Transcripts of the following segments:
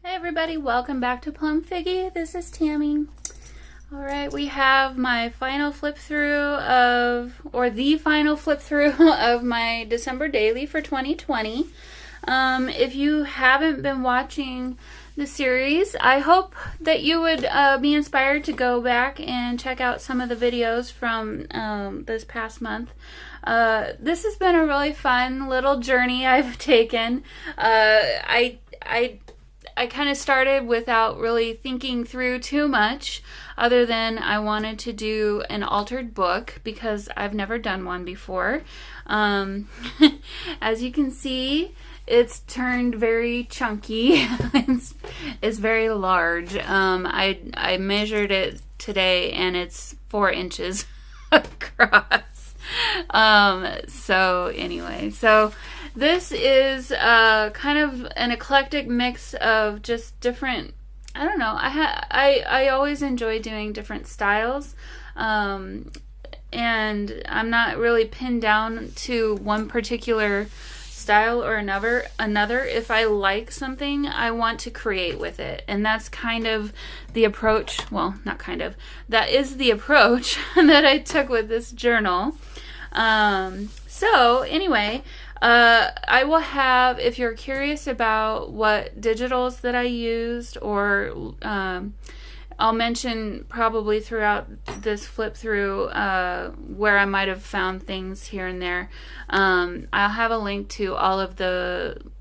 Hey everybody, welcome back to Plum Figgy. This is Tammy. Alright, we have my final flip through of, or the final flip through of my December daily for 2020. If you haven't been watching the series, I hope that you would be inspired to go back and check out some of the videos from this past month. This has been a really fun little journey I've taken. I kind of started without really thinking through too much, other than I wanted to do an altered book because I've never done one before. As you can see, it's turned very chunky. It's very large. I measured it today and it's 4 inches across. So anyway, this is kind of an eclectic mix of just different, I don't know, I always enjoy doing different styles, and I'm not really pinned down to one particular style or another. If I like something, I want to create with it, and that's kind of the approach, well, not kind of, that is the approach that I took with this journal. So anyway, I will have, if you're curious about what digitals that I used, or I'll mention probably throughout this flip through where I might have found things here and there. I'll have a link to all of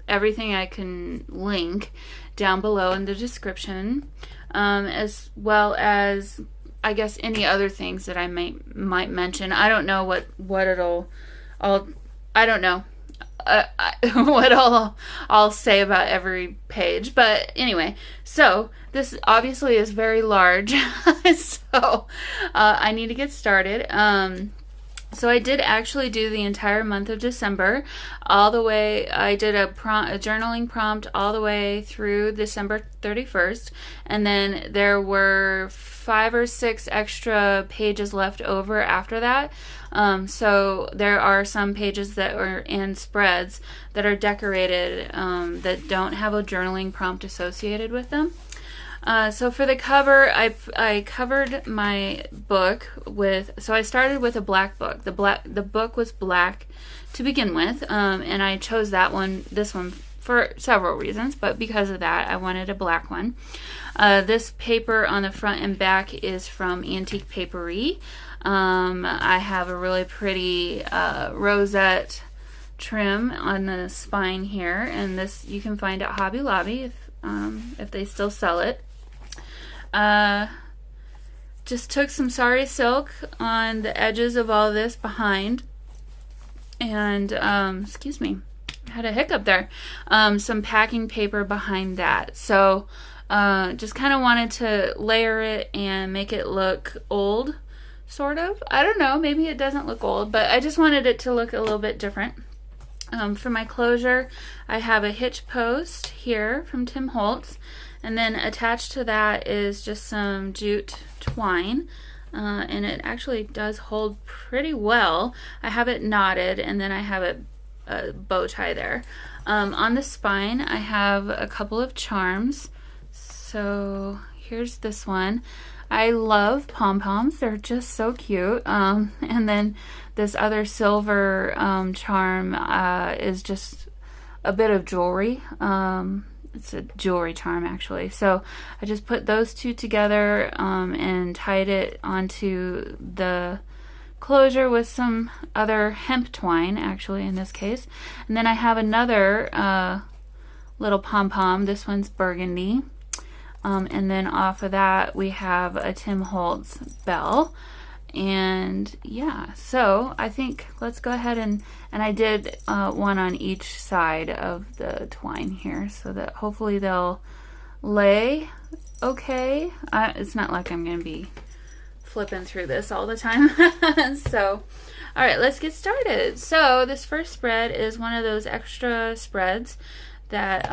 everything I can link down below in the description, as well as I guess any other things that I might mention. I don't know what I don't know what I'll say about every page, but anyway, so this obviously is very large. So I need to get started. So I did actually do the entire month of December, all the way. I did a journaling prompt all the way through December 31st, and then there were 5 or 6 extra pages left over after that. So there are some pages that are in spreads that are decorated that don't have a journaling prompt associated with them. So for the cover, I covered my book with, so I started with a black book. The book was black to begin with, and I chose this one for several reasons, but because of that, I wanted a black one. This paper on the front and back is from Antique Papery. I have a really pretty rosette trim on the spine here, and this you can find at Hobby Lobby if they still sell it. Just took some sari silk on the edges of all this behind, and excuse me, I had a hiccup there. Some packing paper behind that. So just kind of wanted to layer it and make it look old, sort of. I don't know, maybe it doesn't look old, but I just wanted it to look a little bit different. For my closure, I have a hitch post here from Tim Holtz, and then attached to that is just some jute twine, and it actually does hold pretty well. I have it knotted, and then I have a bow tie there. On the spine, I have a couple of charms. So here's this one. I love pom-poms. They're just so cute. And then this other silver charm is just a bit of jewelry. It's a jewelry charm, actually. So I just put those two together and tied it onto the closure with some other hemp twine, actually, in this case. And then I have another little pom-pom. This one's burgundy. And then off of that, we have a Tim Holtz bell. And yeah, so I think let's go ahead and I did one on each side of the twine here, so that hopefully they'll lay okay. It's not like I'm going to be flipping through this all the time. So, all right, let's get started. So this first spread is one of those extra spreads that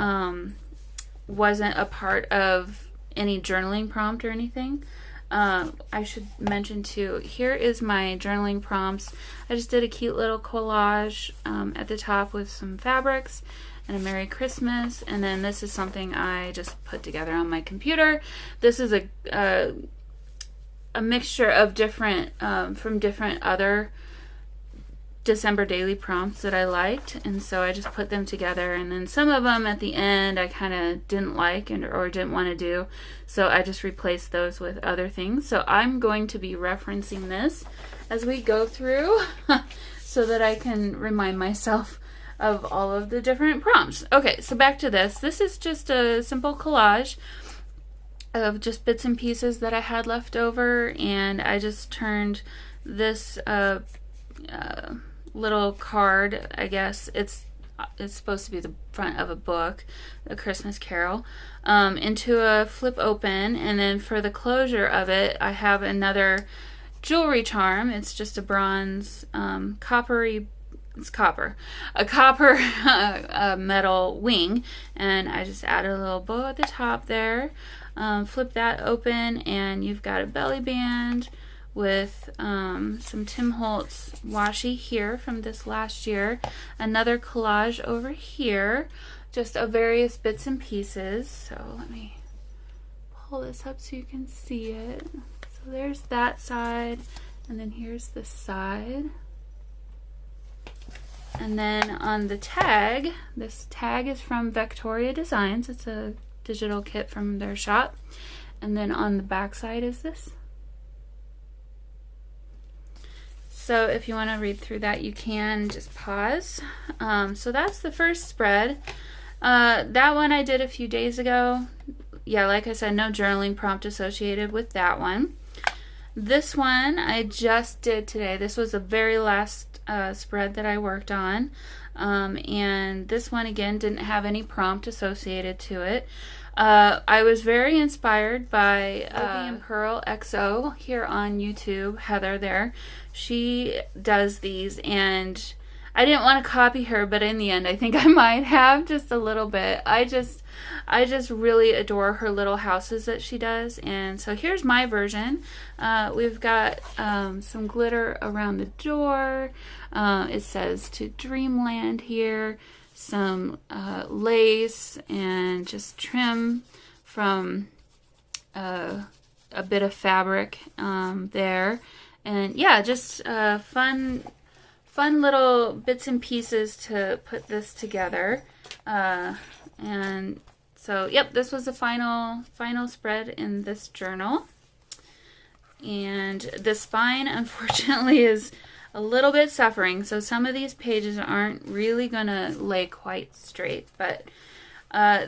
wasn't a part of any journaling prompt or anything. I should mention too, here is my journaling prompts. I just did a cute little collage at the top with some fabrics and a Merry Christmas, and then this is something I just put together on my computer. This is a mixture of different from different other December daily prompts that I liked, and so I just put them together, and then some of them at the end I kind of didn't like or didn't want to do, so I just replaced those with other things. So I'm going to be referencing this as we go through so that I can remind myself of all of the different prompts. Okay, so back to this. This is just a simple collage of just bits and pieces that I had left over, and I just turned this little card, I guess it's supposed to be the front of a book, A Christmas Carol, into a flip open, and then for the closure of it I have another jewelry charm. It's just a bronze a copper metal wing, and I just added a little bow at the top there. Flip that open, and you've got a belly band with some Tim Holtz washi here from this last year, another collage over here, just of various bits and pieces. So let me pull this up so you can see it. So there's that side, and then here's this side. And then on the tag, this tag is from Victoria Designs. It's a digital kit from their shop. And then on the back side is this. So if you want to read through that, you can just pause. So that's the first spread. That one I did a few days ago. Yeah, like I said, no journaling prompt associated with that one. This one I just did today. This was the very last spread that I worked on. And this one, again, didn't have any prompt associated to it. I was very inspired by Ruby and Pearl XO here on YouTube, Heather there. She does these, and I didn't want to copy her, but in the end I think I might have just a little bit. I just really adore her little houses that she does, and so here's my version. We've got some glitter around the door. It says to Dreamland here. Some lace and just trim from a bit of fabric there, and yeah, just fun little bits and pieces to put this together. And so yep, this was the final spread in this journal, and the spine unfortunately is a little bit suffering, so some of these pages aren't really gonna lay quite straight, but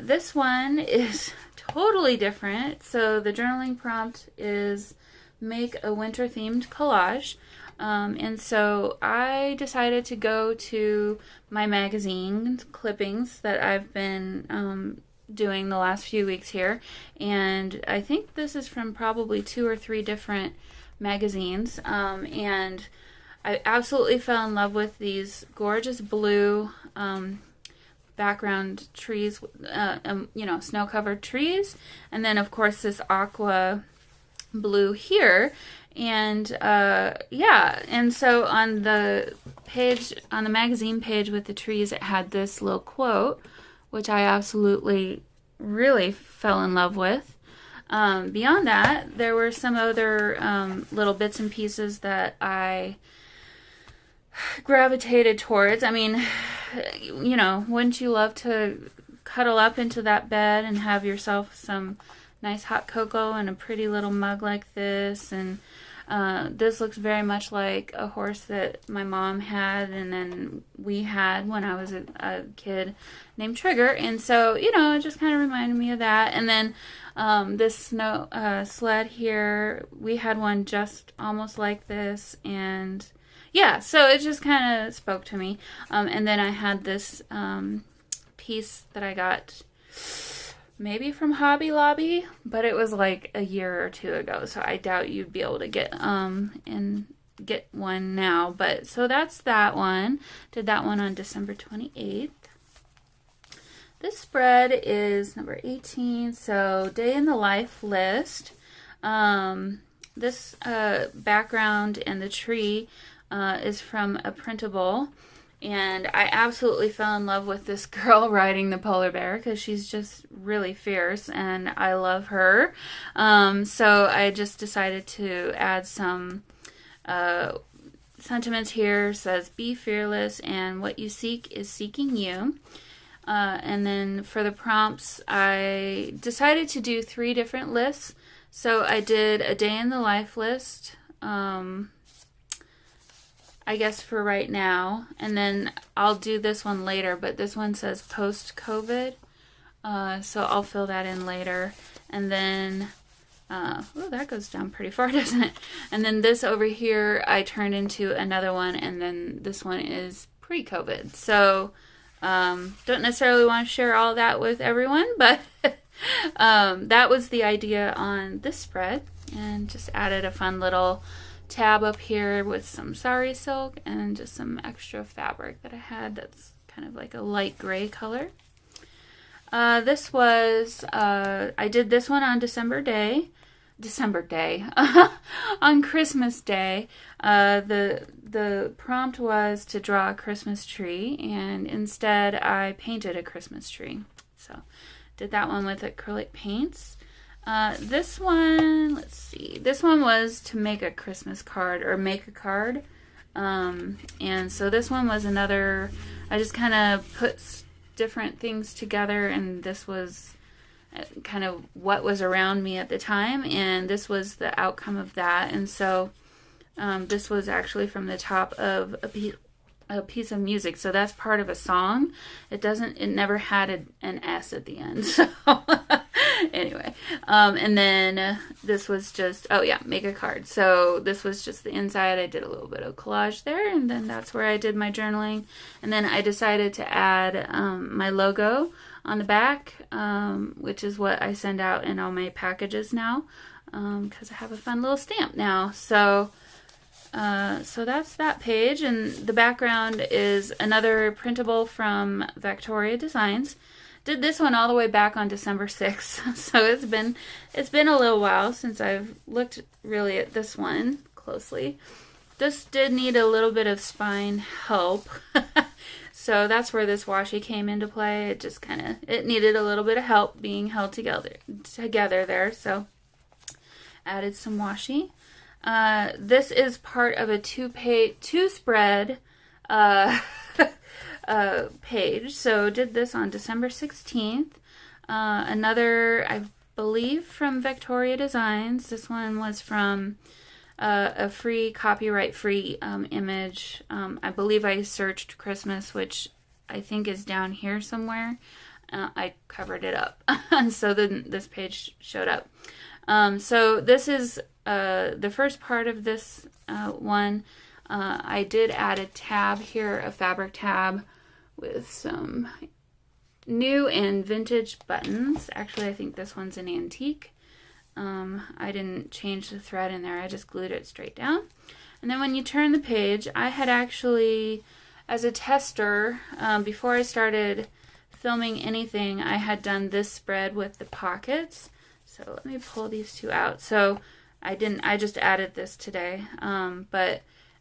this one is totally different. So the journaling prompt is make a winter themed collage, and so I decided to go to my magazine clippings that I've been doing the last few weeks here, and I think this is from probably 2 or 3 different magazines, and I absolutely fell in love with these gorgeous blue background trees, snow-covered trees, and then of course this aqua blue here, and yeah, and so on the page, on the magazine page with the trees, it had this little quote, which I absolutely really fell in love with. Beyond that, there were some other little bits and pieces that I gravitated towards. I mean, you know, wouldn't you love to cuddle up into that bed and have yourself some nice hot cocoa and a pretty little mug like this? And this looks very much like a horse that my mom had and then we had when I was a kid named Trigger, and so, you know, it just kind of reminded me of that. And then this snow sled here, we had one just almost like this, and yeah, so it just kind of spoke to me. And then I had this piece that I got maybe from Hobby Lobby, but it was like a year or 2 ago, so I doubt you'd be able to get one now. But so that's that one. Did that one on December 28th. This spread is number 18, so Day in the Life list. this background and the tree is from a printable. And I absolutely fell in love with this girl riding the polar bear because she's just really fierce and I love her. So I just decided to add some sentiments here. It says, be fearless and what you seek is seeking you. And then for the prompts, I decided to do 3 different lists. So I did a day in the life list, I guess for right now, and then I'll do this one later, but this one says post-COVID, so I'll fill that in later. And then, oh, that goes down pretty far, doesn't it? And then this over here, I turned into another one, and then this one is pre-COVID. So, don't necessarily want to share all that with everyone, but that was the idea on this spread, and just added a fun little tab up here with some sari silk and just some extra fabric that I had that's kind of like a light gray color. This was, I did this one on December Day, on Christmas Day. The prompt was to draw a Christmas tree, and instead I painted a Christmas tree. So did that one with acrylic paints. This one, let's see, this one was to make a Christmas card, or make a card. And so this one was another, I just kind of put different things together, and this was kind of what was around me at the time, and this was the outcome of that. And so this was actually from the top of a piece of music, so that's part of a song. It never had an S at the end, so anyway. And then this was just, oh yeah, make a card. So this was just the inside. I did a little bit of collage there, and then that's where I did my journaling. And then I decided to add my logo on the back, which is what I send out in all my packages now, because I have a fun little stamp now. So that's that page, and the background is another printable from Victoria Designs. Did this one all the way back on December 6th, so it's been a little while since I've looked really at this one closely. This did need a little bit of spine help, so that's where this washi came into play. It just it needed a little bit of help being held together there, so added some washi. This is part of a two spread page. So did this on December 16th. Another, I believe, from Victoria Designs. This one was from a free, copyright-free image. I believe I searched Christmas, which I think is down here somewhere. I covered it up, and so then this page showed up. So this is the first part of this one. I did add a tab here, a fabric tab with some new and vintage buttons. Actually, I think this one's an antique. I didn't change the thread in there. I just glued it straight down. And then when you turn the page, I had actually, as a tester, before I started filming anything, I had done this spread with the pockets. So let me pull these two out. So I just added this today, and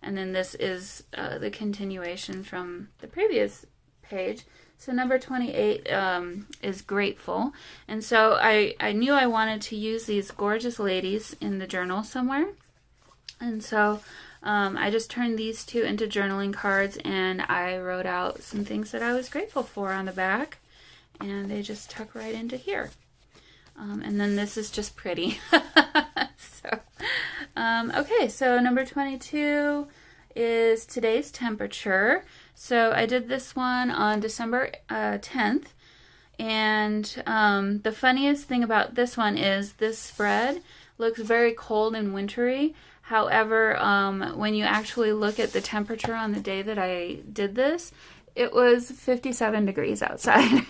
then this is the continuation from the previous page. So number 28 is Grateful. And so I knew I wanted to use these gorgeous ladies in the journal somewhere. And so I just turned these two into journaling cards, and I wrote out some things that I was grateful for on the back, and they just tuck right into here. And then this is just pretty. Okay, so number 22 is today's temperature. So I did this one on December 10th. And the funniest thing about this one is this spread looks very cold and wintry. However, when you actually look at the temperature on the day that I did this, it was 57 degrees outside.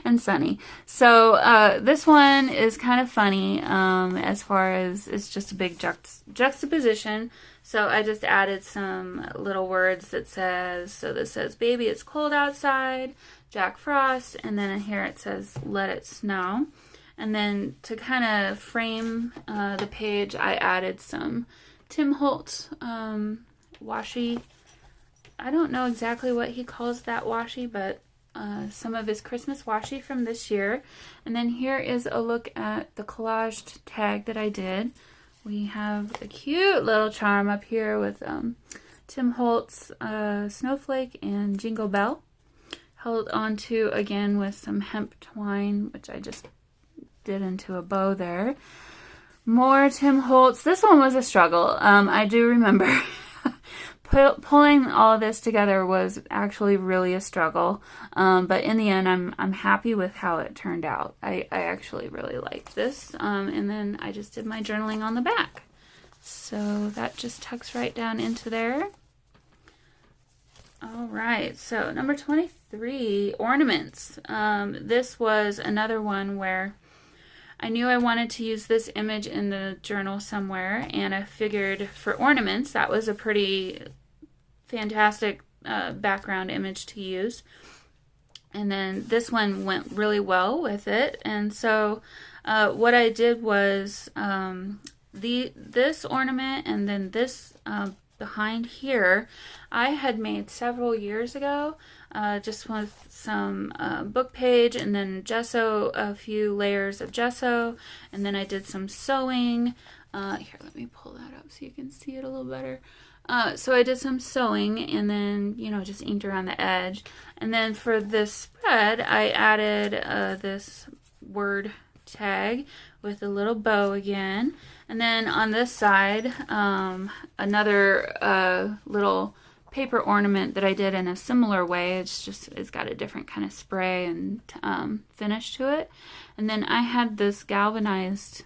And sunny. So this one is kind of funny as far as it's just a big juxtaposition. So I just added some little words that says, so this says, baby, it's cold outside, Jack Frost, and then here it says, let it snow. And then to kind of frame the page, I added some Tim Holtz washi. I don't know exactly what he calls that washi, but some of his Christmas washi from this year. And then here is a look at the collaged tag that I did. We have a cute little charm up here with Tim Holtz Snowflake and Jingle Bell, held onto again with some hemp twine, which I just did into a bow there. More Tim Holtz. This one was a struggle. I do remember pulling all of this together was actually really a struggle. But in the end, I'm happy with how it turned out. I actually really liked this. And then I just did my journaling on the back. So that just tucks right down into there. All right, so number 23, Ornaments. This was another one where I knew I wanted to use this image in the journal somewhere, and I figured for Ornaments, that was a pretty fantastic background image to use. And then this one went really well with it. And so what I did was this ornament and then this behind here, I had made several years ago, just with some book page and then gesso, a few layers of gesso, and then I did some sewing. Here, let me pull that up so you can see it a little better. So I did some sewing and then, just inked around the edge. And then for this spread, I added this word tag with a little bow again. And then on this side, another little paper ornament that I did in a similar way. It's got a different kind of spray and finish to it. And then I had this galvanized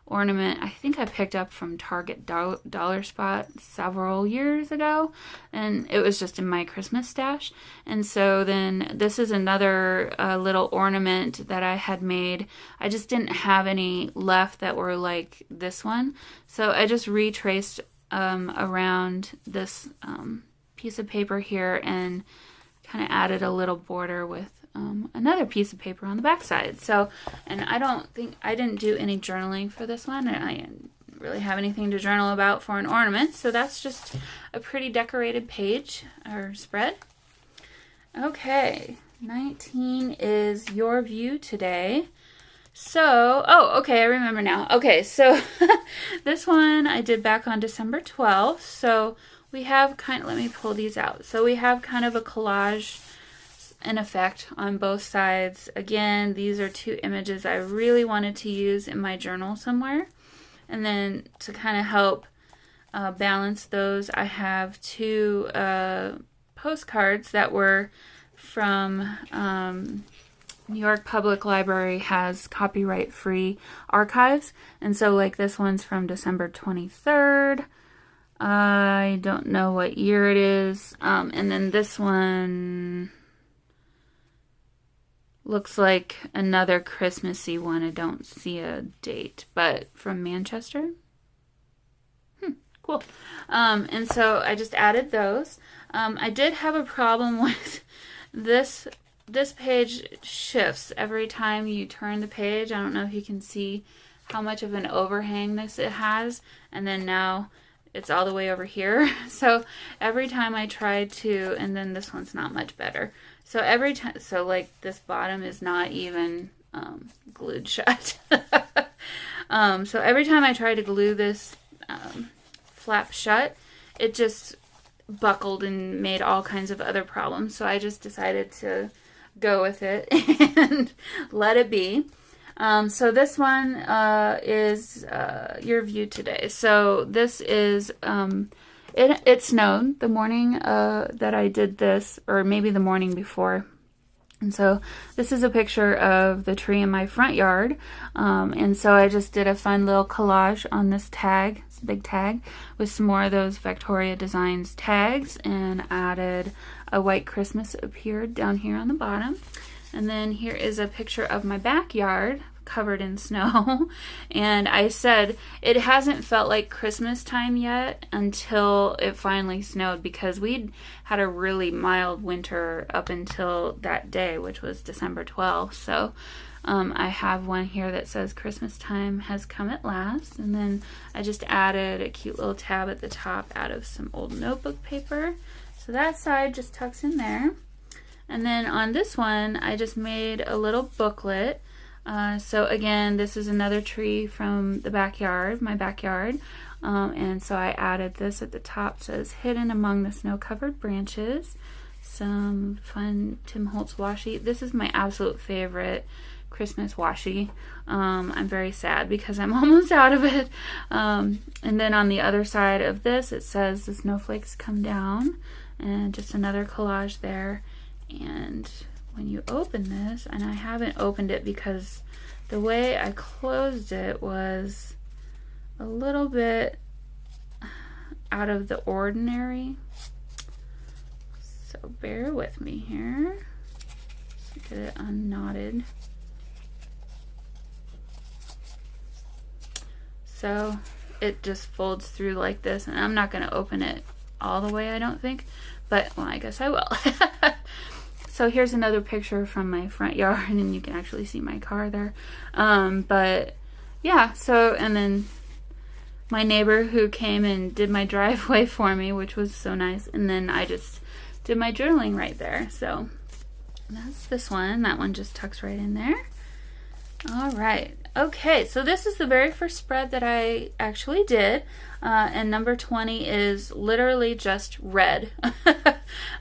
ornament I think I picked up from Target Dollar Spot several years ago, and it was just in my Christmas stash. And so then this is another little ornament that I had made. I just didn't have any left that were like this one, so I just retraced around this piece of paper here and kind of added a little border with another piece of paper on the back side. So, and I didn't do any journaling for this one, and I didn't really have anything to journal about for an ornament, so that's just a pretty decorated page or spread. Okay, 19 is your view today. So, okay, I remember now. Okay, so this one I did back on December 12th. So we have let me pull these out. So we have kind of a collage in effect on both sides. Again, these are two images I really wanted to use in my journal somewhere. And then to kind of help balance those, I have two postcards that were from New York Public Library has copyright-free archives. And so like this one's from December 23rd. I don't know what year it is. And then this one looks like another Christmassy one. I don't see a date, but from Manchester. Cool. And so I just added those. I did have a problem with this page shifts every time you turn the page. I don't know if you can see how much of an overhang it has, and then now it's all the way over here. So every time I tried to, and then this one's not much better. So every time, so like this bottom is not even glued shut. So every time I try to glue this flap shut, it just buckled and made all kinds of other problems. So I just decided to go with it and let it be. So this one is your view today. So this is it snowed the morning that I did this, or maybe the morning before. And so this is a picture of the tree in my front yard. And so I just did a fun little collage on this tag, this big tag, with some more of those Victoria Designs tags, and added a white Christmas appeared down here on the bottom. And then here is a picture of my backyard covered in snow. And I said it hasn't felt like Christmas time yet until it finally snowed, because we'd had a really mild winter up until that day, which was December 12th. So I have one here that says Christmas time has come at last. And then I just added a cute little tab at the top out of some old notebook paper. So that side just tucks in there. And then on this one, I just made a little booklet. So again, this is another tree from the backyard, my backyard. And so I added this at the top. It says hidden among the snow-covered branches. Some fun Tim Holtz washi. This is my absolute favorite Christmas washi. I'm very sad because I'm almost out of it. And then on the other side of this, it says the snowflakes come down, and just another collage there. And when you open this, and I haven't opened it because the way I closed it was a little bit out of the ordinary, so bear with me here. Let's get it unknotted. So it just folds through like this, and I'm not going to open it all the way, I don't think, but well, I guess I will. So here's another picture from my front yard, and you can actually see my car there. But yeah, so, and then my neighbor who came and did my driveway for me, which was so nice, and then I just did my journaling right there. So that's this one. That one just tucks right in there. All right. Okay, so this is the very first spread that I actually did, and number 20 is literally just red.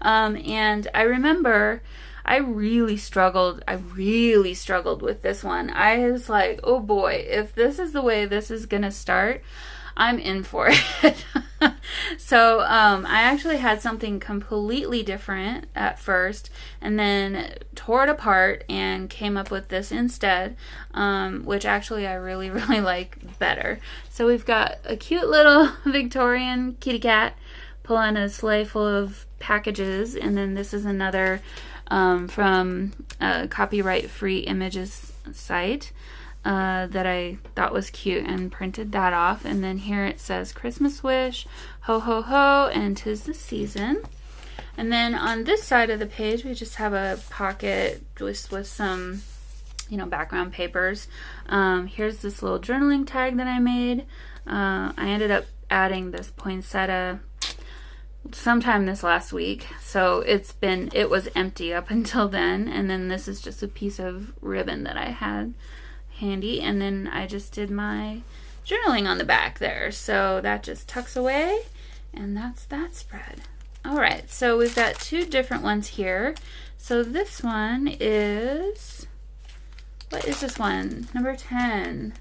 And I remember I really struggled with this one. I was like, oh boy, if this is the way this is gonna start, I'm in for it. So I actually had something completely different at first, and then tore it apart and came up with this instead, which actually I really like better. So we've got a cute little Victorian kitty cat pulling a sleigh full of packages, and then this is another from a copyright-free images site that I thought was cute, and printed that off. And then here it says Christmas wish, ho ho ho, and 'tis the season. And then on this side of the page, we just have a pocket just with some, you know, background papers. Here's this little journaling tag that I made. I ended up adding this poinsettia sometime this last week, so it was empty up until then. And then this is just a piece of ribbon that I had handy, and then I just did my journaling on the back there, so that just tucks away, and that's that spread. All right, so we've got two different ones here. So this one is, what is this one? Number 10.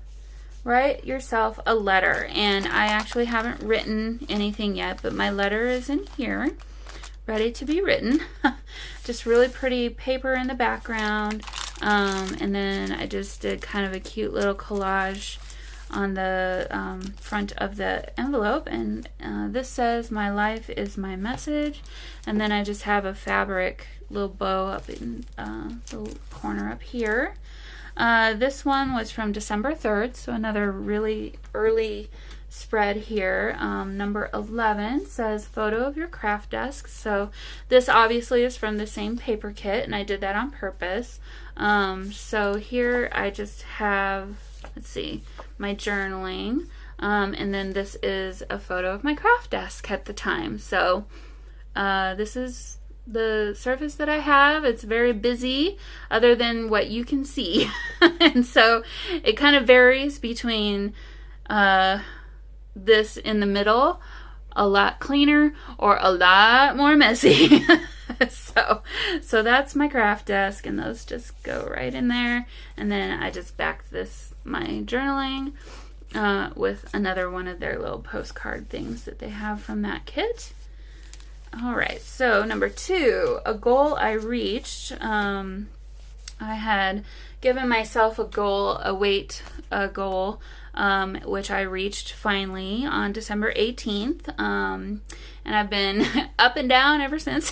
Write yourself a letter. And I actually haven't written anything yet, but my letter is in here, ready to be written. Just really pretty paper in the background. And then I just did kind of a cute little collage on the front of the envelope, and this says my life is my message. And then I just have a fabric little bow up in the corner up here. This one was from December 3rd, so another really early spread here. Number 11 says photo of your craft desk. So this obviously is from the same paper kit, and I did that on purpose. So here I just have, let's see, my journaling, and then this is a photo of my craft desk at the time. So this is the surface that I have. It's very busy other than what you can see. And so it kind of varies between this in the middle, a lot cleaner, or a lot more messy. So that's my craft desk, and those just go right in there. And then I just backed my journaling with another one of their little postcard things that they have from that kit. All right, so number 2, a goal I reached I had given myself a goal, a weight goal, which I reached finally on December 18th. And I've been up and down ever since.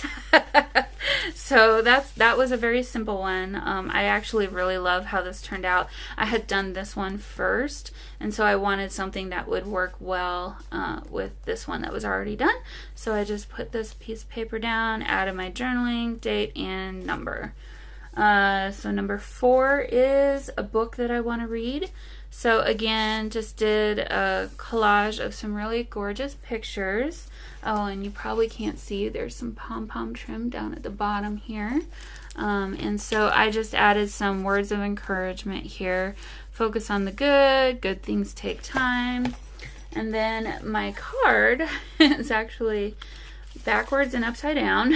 So that was a very simple one. I actually really love how this turned out. I had done this one first, and so I wanted something that would work well with this one that was already done. So I just put this piece of paper down, added my journaling, date, and number. So number 4 is a book that I want to read. So again, just did a collage of some really gorgeous pictures. Oh, and you probably can't see, there's some pom-pom trim down at the bottom here. And so I just added some words of encouragement here. Focus on the good, good things take time. And then my card is actually backwards and upside down.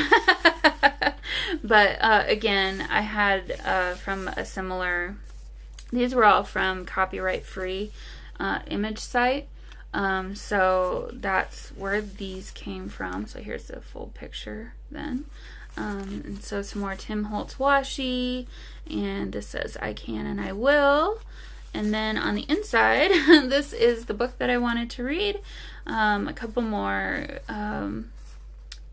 But again, I had from a similar, these were all from copyright-free image site. So that's where these came from. So here's the full picture then. And so some more Tim Holtz washi, and this says I can and I will. And then on the inside, this is the book that I wanted to read. A couple more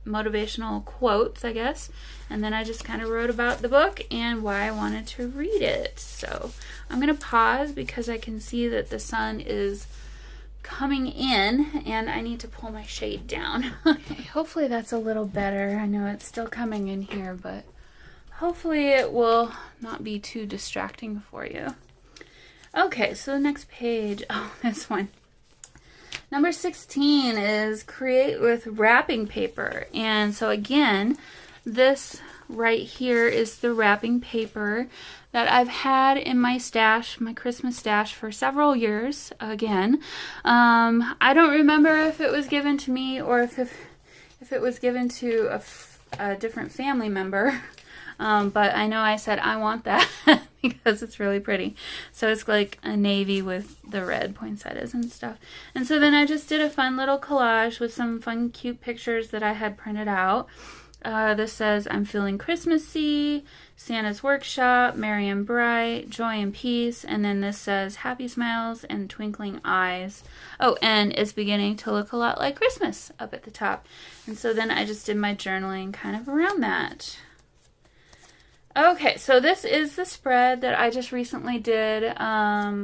motivational quotes, I guess. And then I just kind of wrote about the book and why I wanted to read it. So I'm going to pause because I can see that the sun is coming in and I need to pull my shade down. Okay, hopefully that's a little better. I know it's still coming in here, but hopefully it will not be too distracting for you. Okay, so the next page, oh, this one. Number 16 is create with wrapping paper. And so again, this right here is the wrapping paper that I've had in my stash, my Christmas stash, for several years. Again, I don't remember if it was given to me or if it was given to a different family member. But I know I said I want that because it's really pretty. So it's like a navy with the red poinsettias and stuff. And so then I just did a fun little collage with some fun, cute pictures that I had printed out. This says, I'm feeling Christmassy, Santa's Workshop, Merry and Bright, Joy and Peace, and then this says, Happy Smiles and Twinkling Eyes. Oh, and it's beginning to look a lot like Christmas up at the top. And so then I just did my journaling kind of around that. Okay, so this is the spread that I just recently did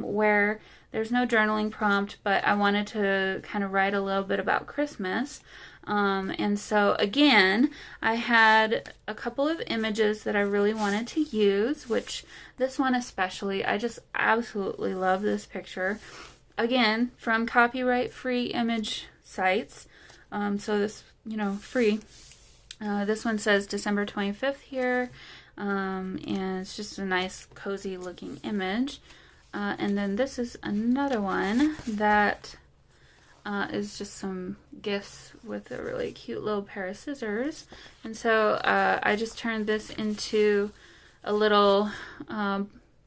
where there's no journaling prompt, but I wanted to kind of write a little bit about Christmas. And so again, I had a couple of images that I really wanted to use, which this one especially, I just absolutely love this picture. Again, from copyright-free image sites. So this, free. This one says December 25th here. And it's just a nice cozy looking image. And then this is another one that is just some gifts with a really cute little pair of scissors. And so I just turned this into a little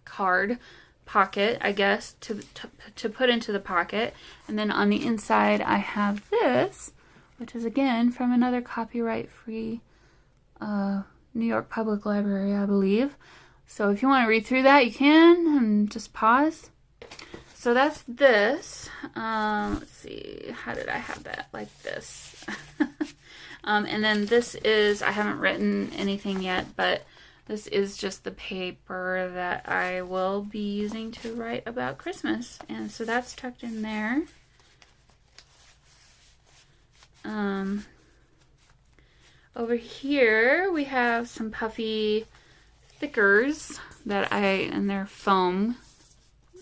card pocket, I guess, to put into the pocket. And then on the inside I have this, which is again from another copyright-free New York Public Library, I believe. So if you want to read through that, you can, and just pause. So that's this. Let's see, how did I have that? Like this. And then this is, I haven't written anything yet, but this is just the paper that I will be using to write about Christmas. And so that's tucked in there. Over here we have some puffy stickers that and they're foam,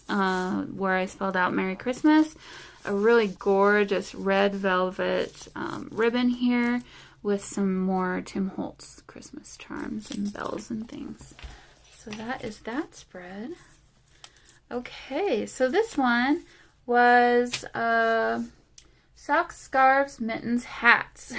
where I spelled out Merry Christmas. A really gorgeous red velvet ribbon here with some more Tim Holtz Christmas charms and bells and things. So that is that spread. Okay, so this one was socks, scarves, mittens, hats.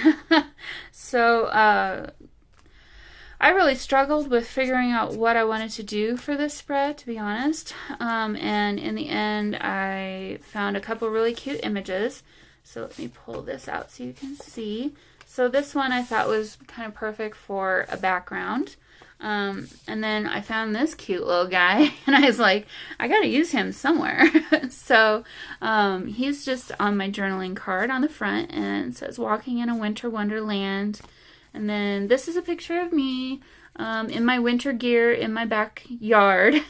So I really struggled with figuring out what I wanted to do for this spread, to be honest. And in the end, I found a couple really cute images. So let me pull this out so you can see. So this one I thought was kind of perfect for a background. And then I found this cute little guy, and I was like, I gotta use him somewhere. So he's just on my journaling card on the front, and it says walking in a winter wonderland. And then this is a picture of me in my winter gear in my backyard.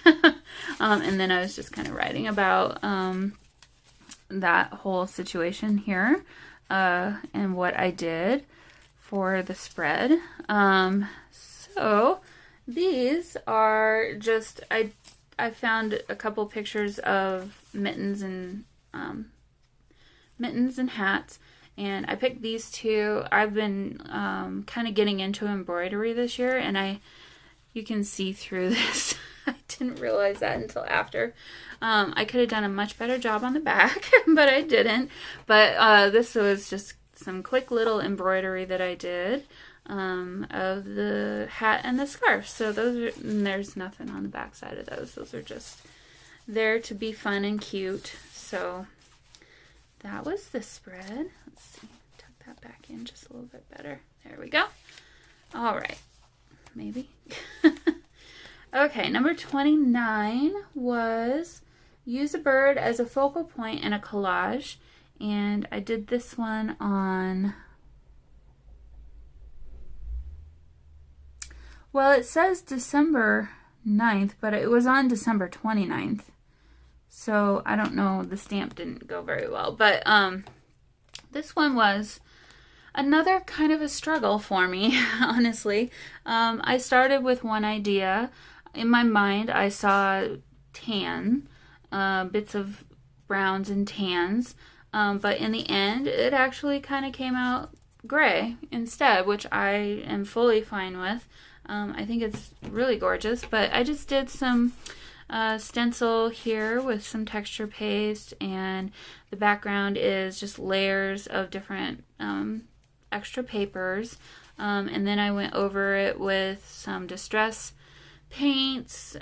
And then I was just kind of writing about that whole situation here and what I did for the spread. So these are just, I found a couple pictures of mittens and hats, and I picked these two. I've been kind of getting into embroidery this year, and you can see through this. I didn't realize that until after. I could have done a much better job on the back, but I didn't. But this was just some quick little embroidery that I did of the hat and the scarf. So there's nothing on the back side of those. Those are just there to be fun and cute. So that was the spread. Let's see, tuck that back in just a little bit better. There we go. All right, maybe. Okay, number 29 was use a bird as a focal point in a collage. And I did this one on, well, it says December 9th, but it was on December 29th. So I don't know, the stamp didn't go very well. But this one was another kind of a struggle for me, honestly. I started with one idea. In my mind, I saw tan, bits of browns and tans. But in the end, it actually kind of came out gray instead, which I am fully fine with. I think it's really gorgeous, but I just did some stencil here with some texture paste, and the background is just layers of different extra papers. And then I went over it with some distress paints,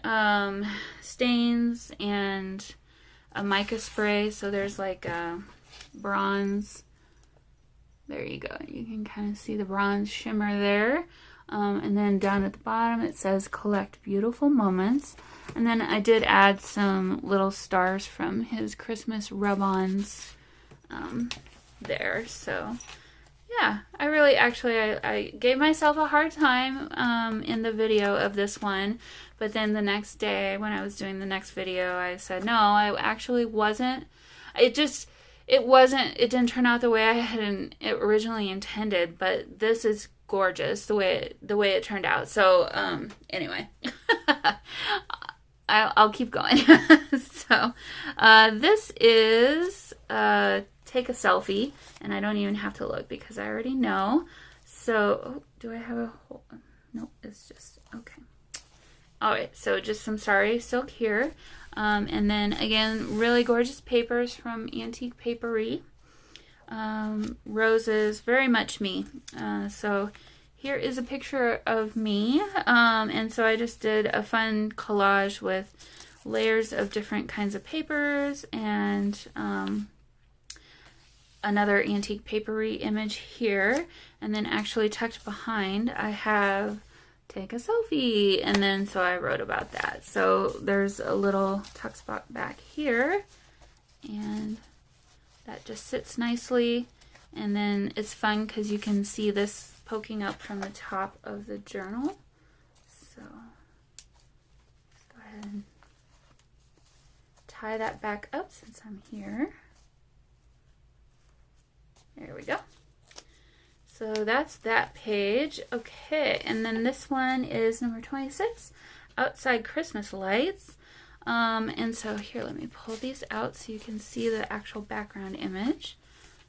stains, and a mica spray. So there's like a bronze, there you go, you can kind of see the bronze shimmer there. And then down at the bottom it says collect beautiful moments, and then I did add some little stars from his Christmas rub-ons there. So yeah, I really I gave myself a hard time in the video of this one, but then the next day when I was doing the next video, I said no, I actually wasn't. It didn't turn out the way I had originally intended, but this is gorgeous the way it turned out. So anyway, I'll keep going. So this is take a selfie, and I don't even have to look because I already know. So do I have a whole, nope, it's just okay. All right, so just some sari silk here, and then again really gorgeous papers from Antique Papery. Roses, very much me. So here is a picture of me, and so I just did a fun collage with layers of different kinds of papers, and another Antique Papery image here, and then actually tucked behind I have take a selfie, and then so I wrote about that. So there's a little tuck spot back here, and that just sits nicely, and then it's fun because you can see this poking up from the top of the journal. So go ahead and tie that back up since I'm here. There we go. So that's that page. Okay, and then this one is number 26, Outside Christmas Lights. And so here, let me pull these out so you can see the actual background image.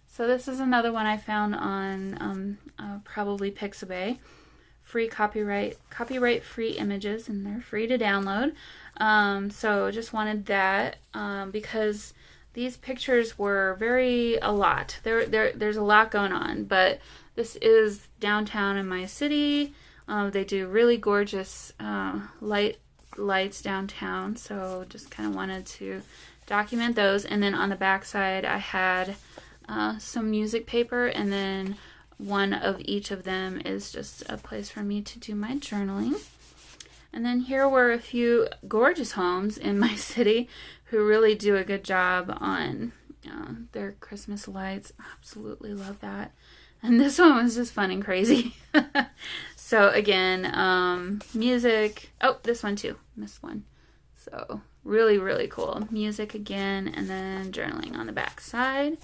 So this is another one I found on probably Pixabay. Free copyright free images, and they're free to download. So just wanted that because these pictures were a lot. There's a lot going on, but this is downtown in my city. They do really gorgeous lights downtown, so just kind of wanted to document those. And then on the back side I had some music paper, and then one of each of them is just a place for me to do my journaling. And then here were a few gorgeous homes in my city who really do a good job on their Christmas lights. Absolutely love that. And this one was just fun and crazy. So again, music. Oh, this one too. Missed one. So really, really cool. Music again, and then journaling on the back side.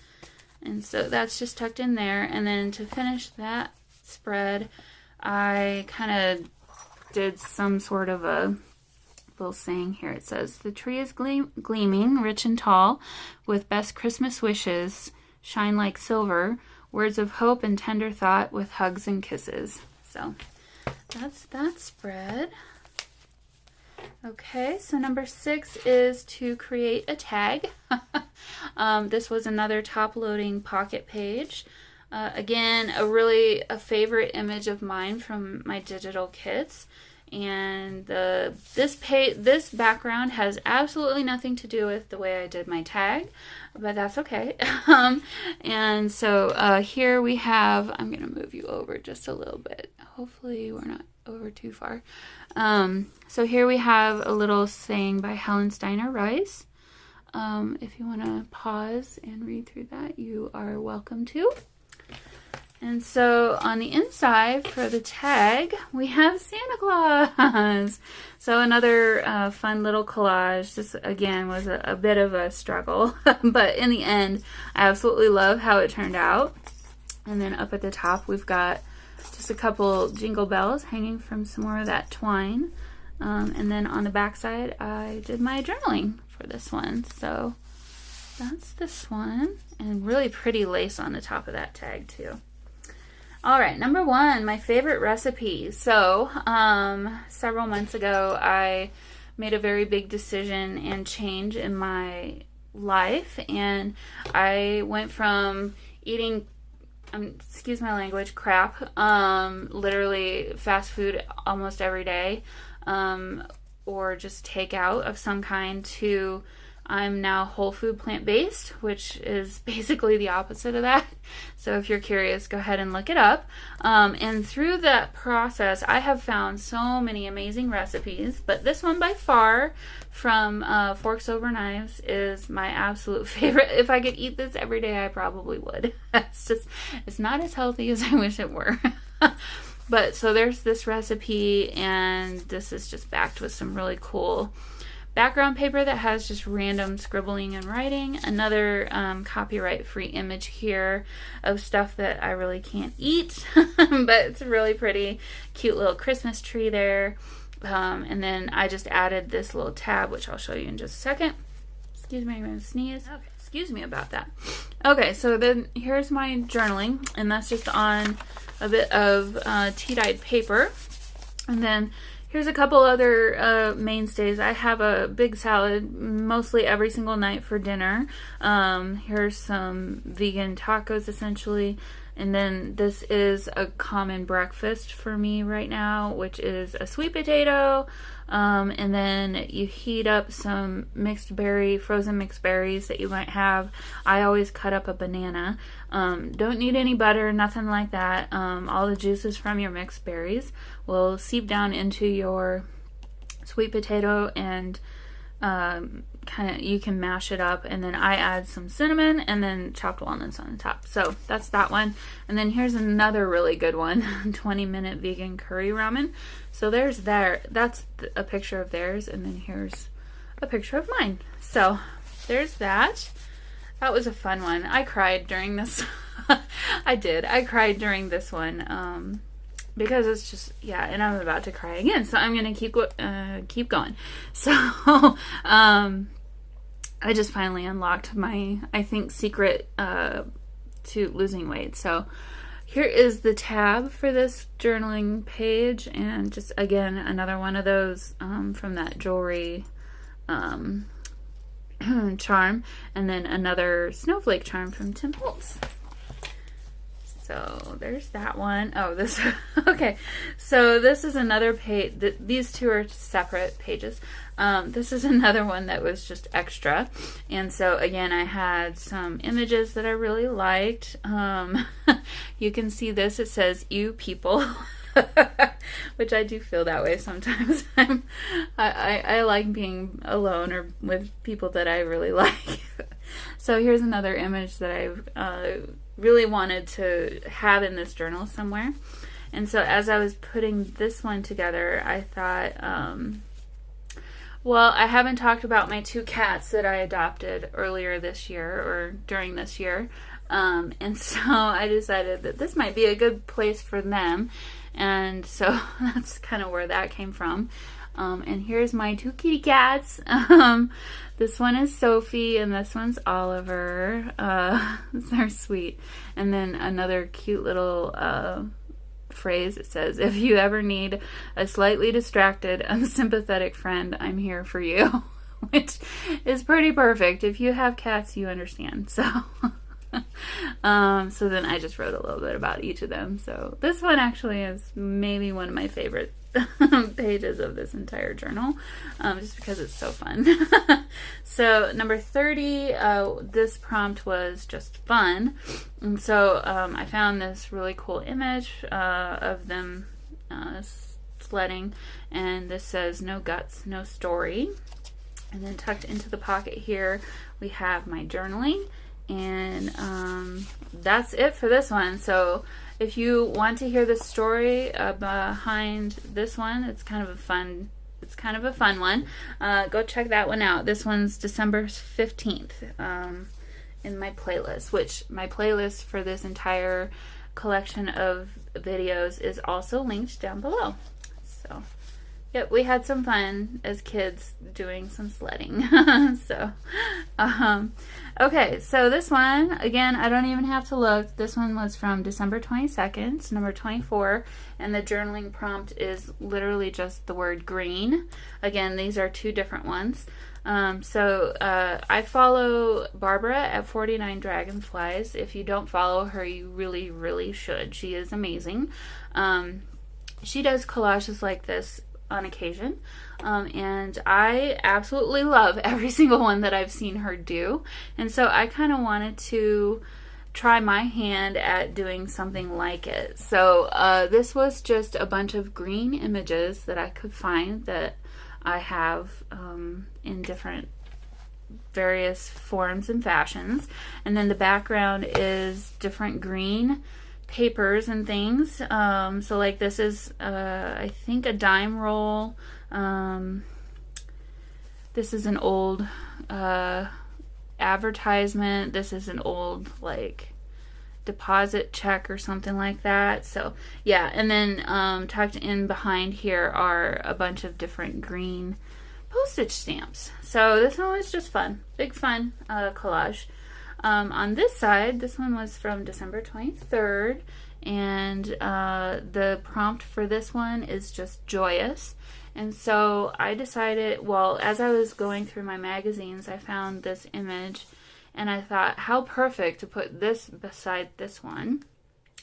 And so that's just tucked in there. And then to finish that spread, I kind of did some sort of a little saying here. It says, "The tree is gleaming, rich and tall, with best Christmas wishes, shine like silver, words of hope and tender thought, with hugs and kisses." So that's that spread. Okay, so number 6 is to create a tag. This was another top-loading pocket page. Again, a favorite image of mine from my digital kits. And this background has absolutely nothing to do with the way I did my tag, but that's okay. And so here we have, I'm going to move you over just a little bit. Hopefully we're not over too far. So here we have a little saying by Helen Steiner Rice. If you want to pause and read through that, you are welcome to. And so on the inside for the tag, we have Santa Claus. So another fun little collage. This, again, was a bit of a struggle. But in the end, I absolutely love how it turned out. And then up at the top, we've got just a couple jingle bells hanging from some more of that twine. And then on the back side, I did my journaling for this one. So that's this one. And really pretty lace on the top of that tag, too. All right, number 1, my favorite recipe. So, several months ago, I made a very big decision and change in my life, and I went from eating, excuse my language, crap, literally fast food almost every day, or just takeout of some kind, to I'm now whole food plant-based, which is basically the opposite of that. So if you're curious, go ahead and look it up. And through that process, I have found so many amazing recipes, but this one by far from Forks Over Knives is my absolute favorite. If I could eat this every day, I probably would. It's not as healthy as I wish it were. But so there's this recipe, and this is just backed with some really cool background paper that has just random scribbling and writing. Another copyright-free image here of stuff that I really can't eat, but it's a really pretty, cute little Christmas tree there. And then I just added this little tab, which I'll show you in just a second. Excuse me, I'm going to sneeze. Okay, excuse me about that. Okay, so then here's my journaling, and that's just on a bit of tea-dyed paper. And then here's a couple other mainstays. I have a big salad mostly every single night for dinner. Here's some vegan tacos, essentially. And then this is a common breakfast for me right now, which is a sweet potato. And then you heat up some frozen mixed berries that you might have. I always cut up a banana. Don't need any butter, nothing like that. All the juices from your mixed berries will seep down into your sweet potato, and you can mash it up, and then I add some cinnamon and then chopped walnuts on the top. So that's that one. And then here's another really good one, 20-minute vegan curry ramen. So that's a picture of theirs, and then here's a picture of mine. So there's that. That was a fun one. I cried during this. I did. I cried during this one. Because it's just, and I'm about to cry again, so I'm going to keep going. So, I just finally unlocked my, I think, secret to losing weight. So, here is the tab for this journaling page, and just, again, another one of those from that jewelry charm, and then another snowflake charm from Tim Holtz. So there's that one. Oh, this, okay. So this is another page. These two are separate pages. This is another one that was just extra. And so again, I had some images that I really liked. You can see this. It says, "You people." which I do feel that way sometimes. I like being alone or with people that I really like. So here's another image that I really wanted to have in this journal somewhere. And so as I was putting this one together, I thought, well, I haven't talked about my 2 cats that I adopted earlier this year or during this year. And so I decided that this might be a good place for them. And so that's kind of where that came from. And here's my 2 kitty cats. This one is Sophie and this one's Oliver. They're sweet. And then another cute little phrase. It says, if you ever need a slightly distracted, unsympathetic friend, I'm here for you. Which is pretty perfect. If you have cats, you understand. So so then I just wrote a little bit about each of them. So this one actually is maybe one of my favorite pages of this entire journal, just because it's so fun. So number 30, this prompt was just fun. And so I found this really cool image of them sledding, and this says, no guts, no story. And then tucked into the pocket here, we have my journaling. And that's it for this one. So if you want to hear the story behind this one, it's kind of a fun one. Go check that one out. This one's December 15th in my playlist, which my playlist for this entire collection of videos is also linked down below. So yep, we had some fun as kids doing some sledding. So okay, so this one, again, I don't even have to look. This one was from December 22nd, it's number 24, and the journaling prompt is literally just the word green. Again, these are 2 different ones. I follow Barbara at 49 Dragonflies. If you don't follow her, you really, really should. She is amazing. She does collages like this on occasion, and I absolutely love every single one that I've seen her do, and so I kind of wanted to try my hand at doing something like it. So this was just a bunch of green images that I could find that I have in different various forms and fashions, and then the background is different green papers and things. So like this is I think a dime roll. This is an old advertisement. This is an old like deposit check or something like that. So yeah, and then tucked in behind here are a bunch of different green postage stamps. So this one was just fun, big fun collage. On this side, this one was from December 23rd, and the prompt for this one is just joyous. And so I decided, well, as I was going through my magazines, I found this image, and I thought, how perfect to put this beside this one.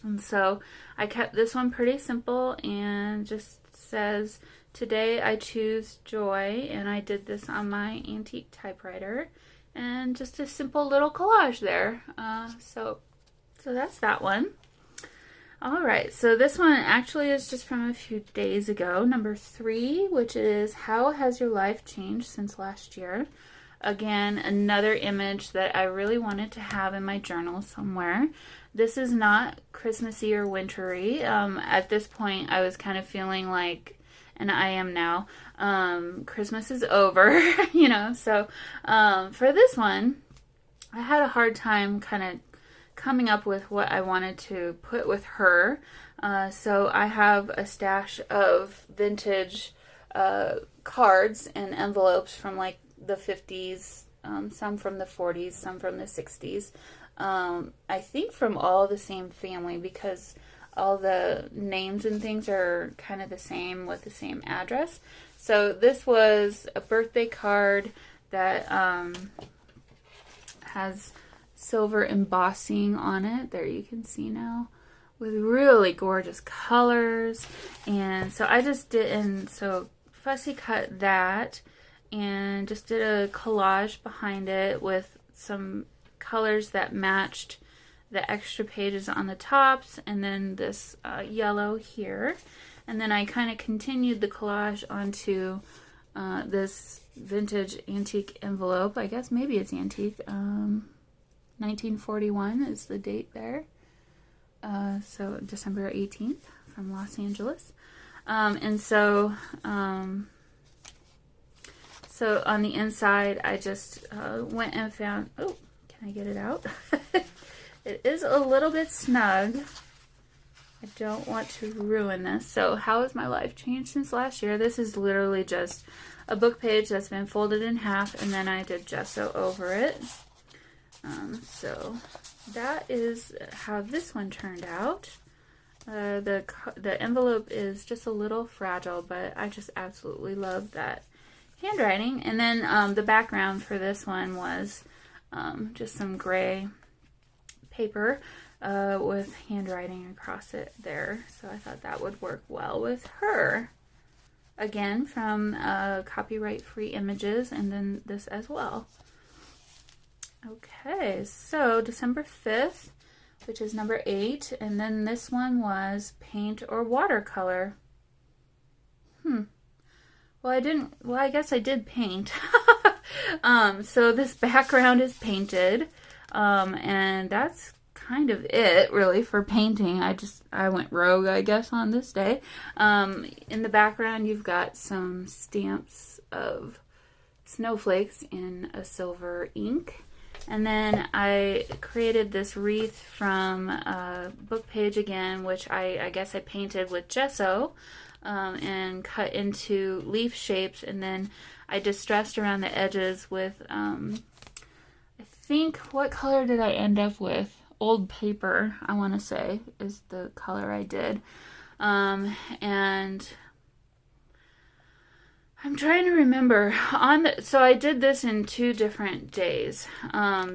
And so I kept this one pretty simple and just says, today I choose joy, and I did this on my antique typewriter. And just a simple little collage there. So that's that one. All right, so this one actually is just from a few days ago, number 3, which is how has your life changed since last year? Again, another image that I really wanted to have in my journal somewhere. This is not Christmassy or wintry. At this point, I was kind of feeling like, and I am now, Christmas is over, you know. So for this one, I had a hard time kind of coming up with what I wanted to put with her. So I have a stash of vintage cards and envelopes from like the 50s, some from the 40s, some from the 60s. I think from all the same family, because all the names and things are kind of the same with the same address. So this was a birthday card that has silver embossing on it. There you can see now, with really gorgeous colors. And so I just fussy cut that and just did a collage behind it with some colors that matched the extra pages on the tops, and then this yellow here. And then I kind of continued the collage onto this vintage antique envelope. I guess maybe it's antique. 1941 is the date there. So December 18th from Los Angeles. And so on the inside, I just went and found, oh, can I get it out? It is a little bit snug. I don't want to ruin this. So how has my life changed since last year? This is literally just a book page that's been folded in half, and then I did gesso over it. So that is how this one turned out. The envelope is just a little fragile, but I just absolutely love that handwriting. And then the background for this one was just some gray paper with handwriting across it there. So I thought that would work well with her. Again, from copyright-free images, and then this as well. Okay, so December 5th, which is number 8, and then this one was paint or watercolor. Well, I guess I did paint. So this background is painted, and that's kind of it, really, for painting. I went rogue, I guess, on this day. In the background, you've got some stamps of snowflakes in a silver ink. And then I created this wreath from a book page again, which I guess I painted with gesso and cut into leaf shapes. And then I distressed around the edges with, I think, what color did I end up with? Old paper, I want to say, is the color I did. And I'm trying to remember. So I did this in 2 different days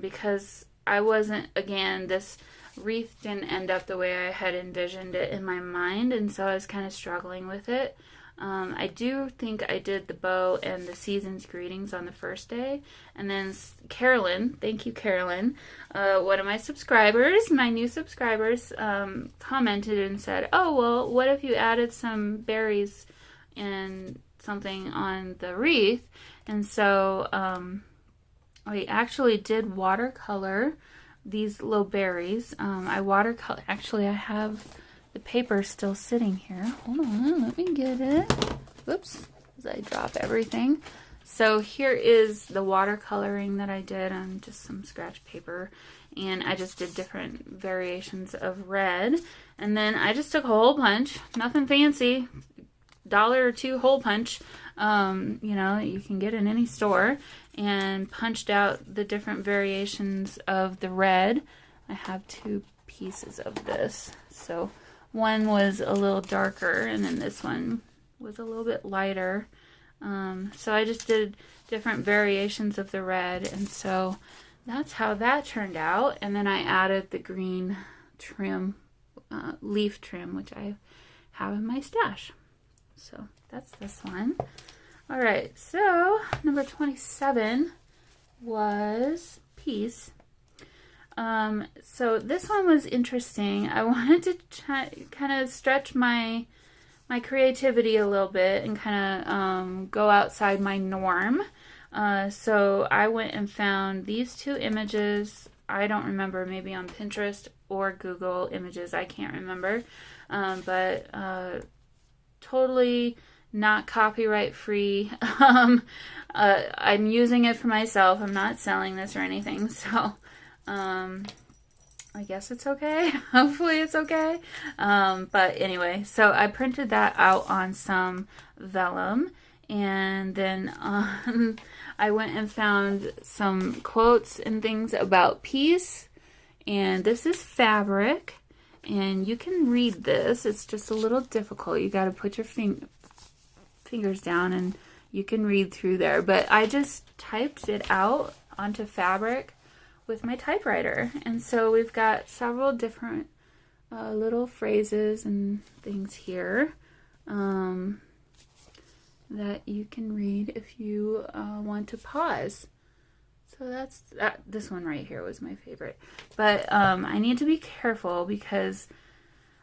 because I wasn't, again, this wreath didn't end up the way I had envisioned it in my mind, and so I was kind of struggling with it. I do think I did the bow and the season's greetings on the first day, and then Carolyn, thank you Carolyn, one of my subscribers, my new subscribers, commented and said, oh, well, what if you added some berries and something on the wreath? And so I actually did watercolor these little berries. I watercolor, actually I have the paper still sitting here. Hold on, let me get it. Whoops, as I drop everything. So here is the watercoloring that I did on just some scratch paper, and I just did different variations of red. And then I just took a hole punch, nothing fancy, $1 or $2 hole punch, you know, you can get in any store, and punched out the different variations of the red. I have 2 pieces of this, so one was a little darker, and then this one was a little bit lighter. So I just did different variations of the red, and so that's how that turned out. And then I added the green trim, leaf trim, which I have in my stash. So that's this one. All right, so number 27 was Peace. So this one was interesting. I wanted to kind of stretch my creativity a little bit and kind of go outside my norm. So I went and found these 2 images. I don't remember, maybe on Pinterest or Google Images. I can't remember. But totally not copyright free. I'm using it for myself. I'm not selling this or anything. So I guess it's okay. Hopefully it's okay. But anyway, so I printed that out on some vellum, and then I went and found some quotes and things about peace, and this is fabric, and you can read this. It's just a little difficult. You got to put your fingers down, and you can read through there, but I just typed it out onto fabric with my typewriter. And so we've got several different little phrases and things here that you can read if you want to pause. So that's that. This one right here was my favorite. But I need to be careful because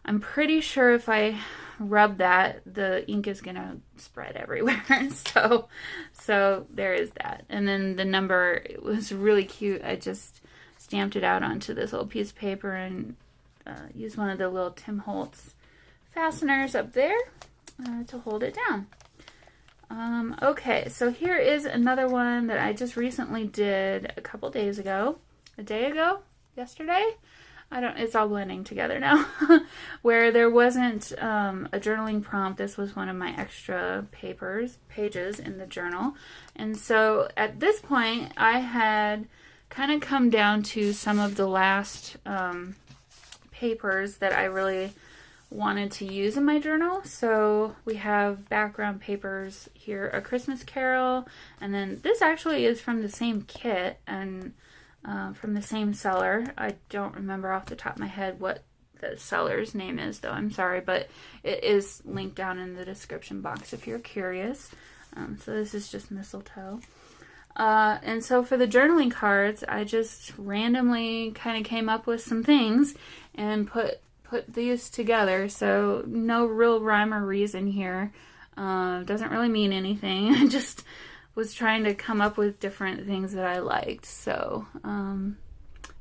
I'm pretty sure if I rub that, the ink is going to spread everywhere. So there is that. And then the number, it was really cute. I just stamped it out onto this little piece of paper and used one of the little Tim Holtz fasteners up there to hold it down. Okay, so here is another one that I just recently did a couple days ago. A day ago? Yesterday? It's all blending together now. Where there wasn't a journaling prompt. This was one of my extra pages in the journal. And so at this point, I had kind of come down to some of the last papers that I really wanted to use in my journal. So we have background papers here, A Christmas Carol, and then this actually is from the same kit and from the same seller. I don't remember off the top of my head what the seller's name is, though. I'm sorry, but it is linked down in the description box if you're curious. So this is just mistletoe. And so for the journaling cards, I just randomly kind of came up with some things and put these together. So no real rhyme or reason here. Doesn't really mean anything. I just was trying to come up with different things that I liked. So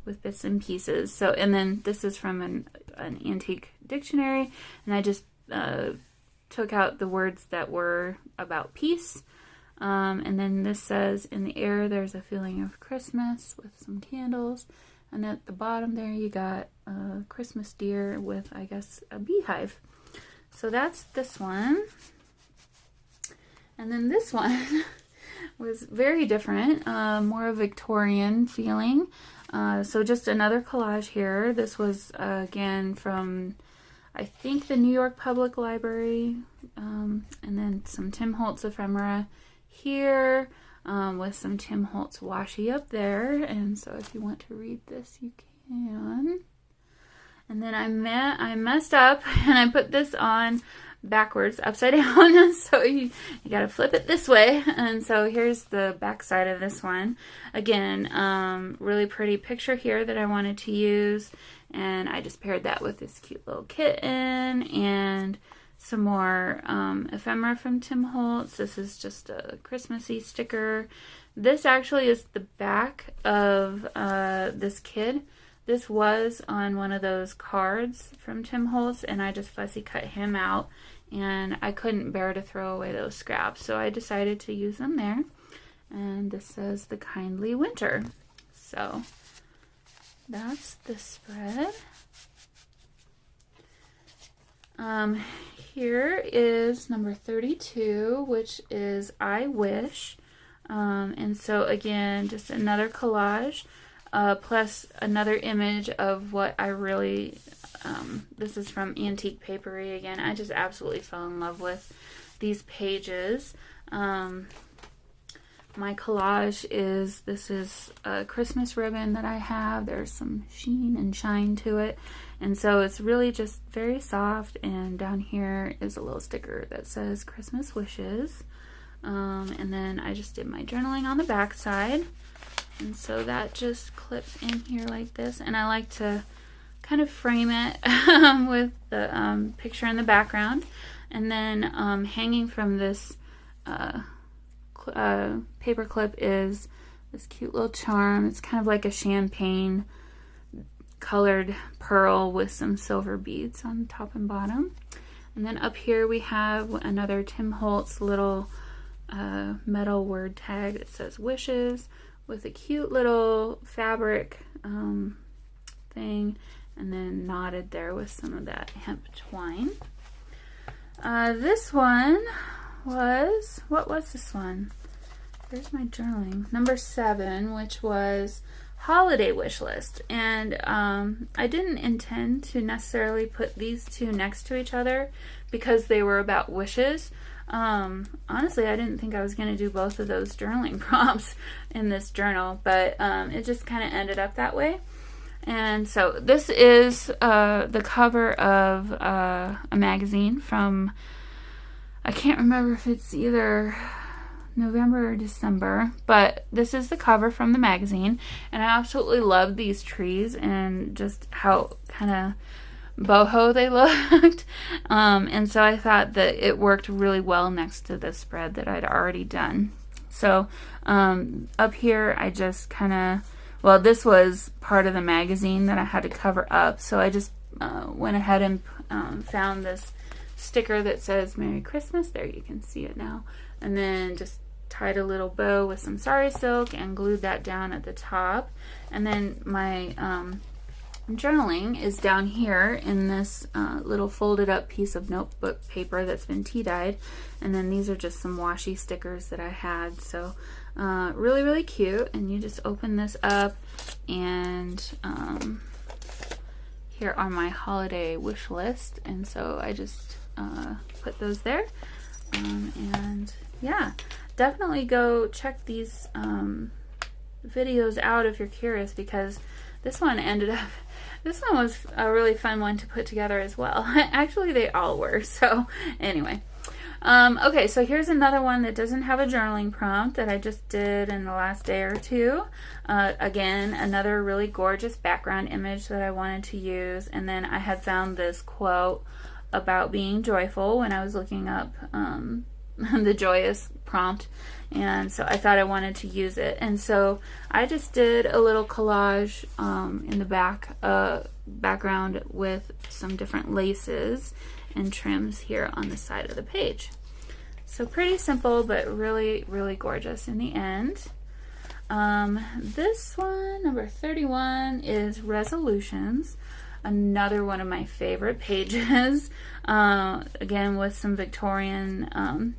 with bits and pieces. So, and then this is from an antique dictionary, and I just took out the words that were about peace. And then this says, in the air there's a feeling of Christmas with some candles. And at the bottom there you got a Christmas deer with, I guess, a beehive. So that's this one. And then this one was very different, more Victorian feeling. So just another collage here. This was, again, from, I think, the New York Public Library. And then some Tim Holtz ephemera here, with some Tim Holtz washi up there. And so if you want to read this, you can. And then I messed up and I put this on backwards, upside down. So you gotta flip it this way. And so here's the back side of this one. Again, really pretty picture here that I wanted to use. And I just paired that with this cute little kitten and some more ephemera from Tim Holtz. This is just a Christmassy sticker. This actually is the back of this kid. This was on one of those cards from Tim Holtz, and I just fussy cut him out, and I couldn't bear to throw away those scraps, so I decided to use them there. And this says The Kindly Winter. So that's the spread. Here is number 32, which is I Wish. And so again, just another collage, plus another image of what I really, this is from Antique Papery again. I just absolutely fell in love with these pages. My collage is, this is a Christmas ribbon that I have. There's some sheen and shine to it. And so it's really just very soft. And down here is a little sticker that says Christmas Wishes. And then I just did my journaling on the back side. And so that just clips in here like this. And I like to kind of frame it with the picture in the background. And then hanging from this paper clip is this cute little charm. It's kind of like a champagne colored pearl with some silver beads on top and bottom. And then up here we have another Tim Holtz little metal word tag that says Wishes with a cute little fabric thing, and then knotted there with some of that hemp twine. This one was, what was this one? There's my journaling. Number 7, which was holiday wish list. And I didn't intend to necessarily put these two next to each other because they were about wishes. Honestly, I didn't think I was going to do both of those journaling prompts in this journal, but it just kind of ended up that way. And so this is the cover of a magazine from, I can't remember if it's either November or December, but this is the cover from the magazine, and I absolutely love these trees and just how kind of boho they looked. And so I thought that it worked really well next to the spread that I'd already done. So up here I just kind of, well, this was part of the magazine that I had to cover up, so I just went ahead and found this sticker that says Merry Christmas. There, you can see it now. And then just tied a little bow with some sari silk and glued that down at the top. And then my journaling is down here in this little folded up piece of notebook paper that's been tea dyed. And then these are just some washi stickers that I had. So really, really cute. And you just open this up, and here are my holiday wish list. And so I just put those there. And yeah, definitely go check these videos out if you're curious, because this one was a really fun one to put together as well. Actually, they all were. So anyway, okay, so here's another one that doesn't have a journaling prompt that I just did in the last day or two. Again, another really gorgeous background image that I wanted to use, and then I had found this quote about being joyful when I was looking up the joyous prompt, and so I thought I wanted to use it. And so I just did a little collage in the background with some different laces and trims here on the side of the page. So pretty simple, but really, really gorgeous in the end. This one, number 31, is resolutions. Another one of my favorite pages, again with some Victorian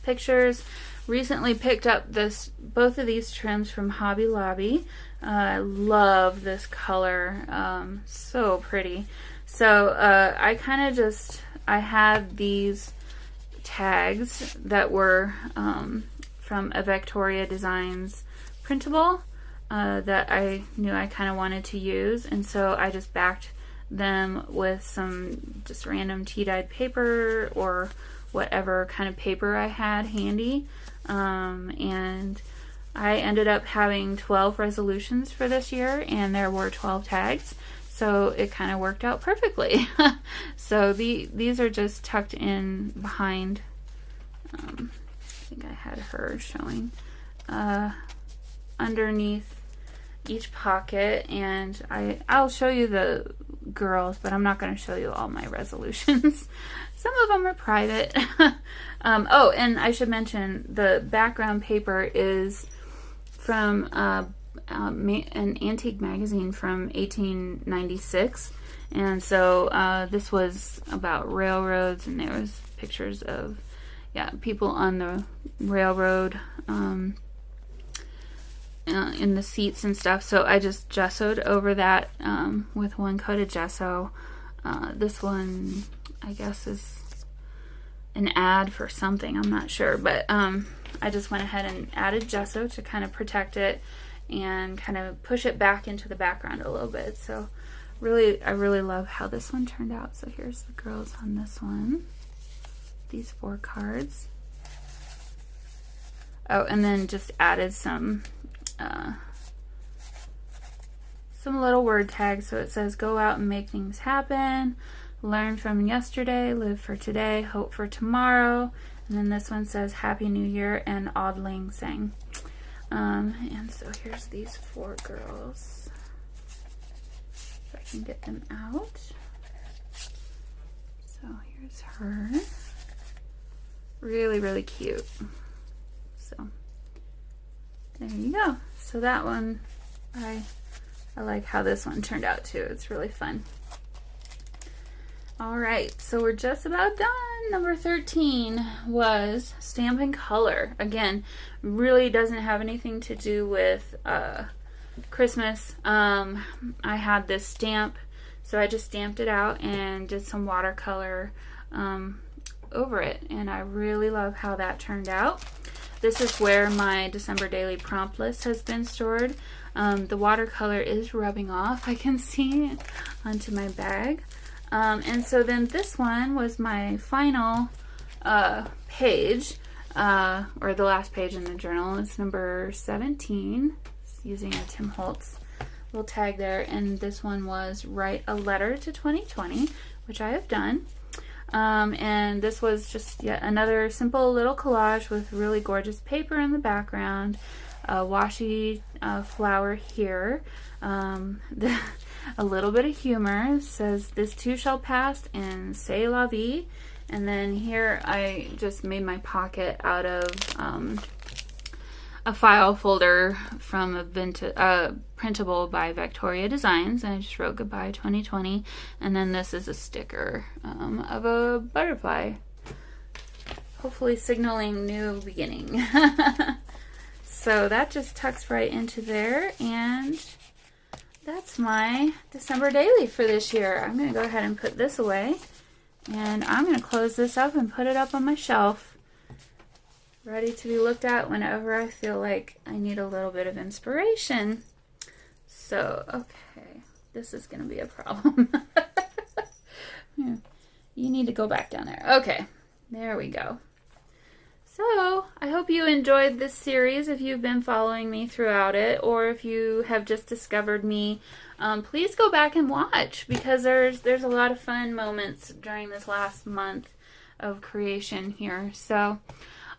pictures. Recently picked up both of these trims from Hobby Lobby. I love this color, so pretty. So I had these tags that were from a Victoria Designs printable that I knew I kind of wanted to use, and so I just backed them with some just random tea-dyed paper or whatever kind of paper I had handy, and I ended up having 12 resolutions for this year, and there were 12 tags, so it kind of worked out perfectly. So these are just tucked in behind, I think I had hers showing, underneath each pocket, and I'll show you the girls, but I'm not going to show you all my resolutions. Some of them are private. Oh, and I should mention the background paper is from an antique magazine from 1896, and so this was about railroads, and there was pictures of people on the railroad in the seats and stuff. So I just gessoed over that with one coat of gesso. This one, I guess, is an ad for something, I'm not sure, but I just went ahead and added gesso to kind of protect it and kind of push it back into the background a little bit. So I really love how this one turned out. So here's the girls on this one, these 4 cards. Oh, and then just added some little word tags. So it says, go out and make things happen, learn from yesterday, live for today, hope for tomorrow. And then this one says Happy New Year and Auld Lang Syne. And so here's these 4 girls, if I can get them out. So here's her, really, really cute. So there you go. So that one, I like how this one turned out too. It's really fun. All right, so we're just about done. Number 13 was Stamp and Color. Again, really doesn't have anything to do with Christmas. I had this stamp, so I just stamped it out and did some watercolor over it, and I really love how that turned out. This is where my December daily prompt list has been stored. The watercolor is rubbing off, I can see, onto my bag. And so then this one was my final page. or the last page in the journal is number 17. It's using a Tim Holtz little tag there, and this one was Write a Letter to 2020, which I have done. And this was just yet another simple little collage with really gorgeous paper in the background, a washi flower here, a little bit of humor. It says, "This too shall pass," and "C'est la vie." And then here I just made my pocket out of a file folder from a printable by Victoria Designs, and I just wrote "Goodbye 2020." And then this is a sticker of a butterfly, hopefully signaling new beginning. So that just tucks right into there, and that's my December daily for this year. I'm going to go ahead and put this away, and I'm going to close this up and put it up on my shelf, ready to be looked at whenever I feel like I need a little bit of inspiration. So, okay, this is going to be a problem. Yeah, you need to go back down there. Okay, there we go. So, I hope you enjoyed this series if you've been following me throughout it, or if you have just discovered me, please go back and watch, because there's a lot of fun moments during this last month of creation here. So,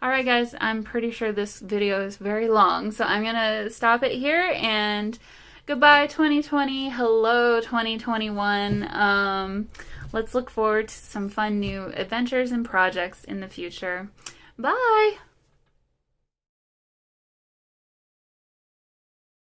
alright guys, I'm pretty sure this video is very long, so I'm going to stop it here, and goodbye 2020, hello 2021. Let's look forward to some fun new adventures and projects in the future. Bye!